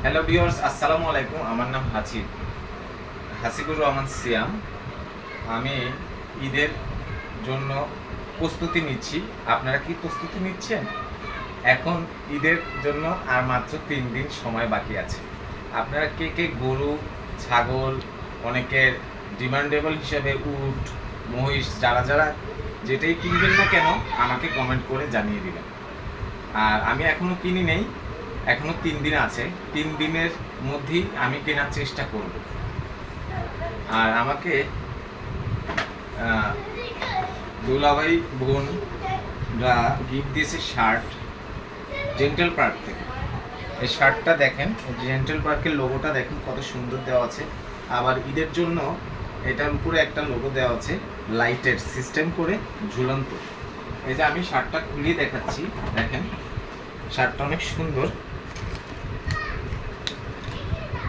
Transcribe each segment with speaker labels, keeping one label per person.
Speaker 1: Hello viewers, আসসালামু আলাইকুম। আমার নাম হাসিবুর রহমান সিয়াম। আমি ঈদের জন্য প্রস্তুতি নিচ্ছি। আপনারা কি প্রস্তুতি নিচ্ছেন? এখন ঈদের জন্য আর মাত্র 3 দিন সময় বাকি আছে। আপনারা কে কে গরু, ছাগল, অনেকের ডিমান্ডেবল হিসেবে উট, মহিষ, যারা যারা যেটাই কিনবেন না কেন আমাকে কমেন্ট করে জানিয়ে দিবেন। আর আমি এখনও কিনি নেই, এখনও 3 দিন আছে। 3 দিনের মধ্যেই আমি কেনার চেষ্টা করব। আর আমাকে দুলাভাই বোনরা গিফট দিয়েছে শার্ট জেন্টেল পার্ক থেকে। এই শার্টটা দেখেন, জেন্টেল পার্কের লোগোটা দেখেন কত সুন্দর দেওয়া আছে। আবার ঈদের জন্য এটার উপরে একটা লোগো দেওয়া আছে লাইটের সিস্টেম করে ঝুলন্ত। এই যে আমি শার্টটা খুলিয়ে দেখাচ্ছি, দেখেন শার্টটা অনেক সুন্দর।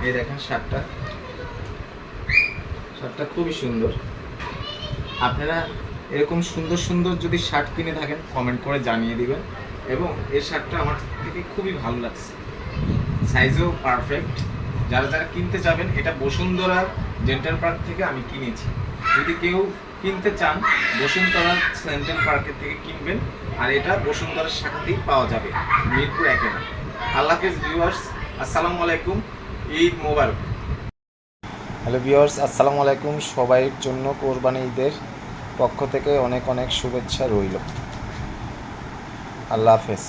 Speaker 1: এই দেখেন শার্টটা খুবই সুন্দর। আপনারা এরকম সুন্দর সুন্দর যদি শার্ট কিনে থাকেন কমেন্ট করে জানিয়ে দিবেন। এবং এই শার্টটা আমার থেকে খুবই ভালো লাগছে, সাইজও পারফেক্ট। যারা যারা কিনতে যাবেন, এটা বসুন্ধরা ডেন্টাল পার্ক থেকে আমি কিনেছি। যদি কেউ কিনতে চান বসুন্ধরা সেন্ট্রাল পার্কের থেকে কিনবেন। আর এটা বসুন্ধরার শাখাতেই পাওয়া যাবে, মিরপুর 1-এ না। আল্লাহ হাফেজ ভিউয়ার্স, আসসালামু আলাইকুম, ঈদ মোবারক। হ্যালো ভিউয়ার্স, আসসালামু আলাইকুম। সবাইয়ের জন্য কোরবানি ঈদের পক্ষ থেকে অনেক অনেক শুভেচ্ছা রইল। আল্লাহ হাফেজ।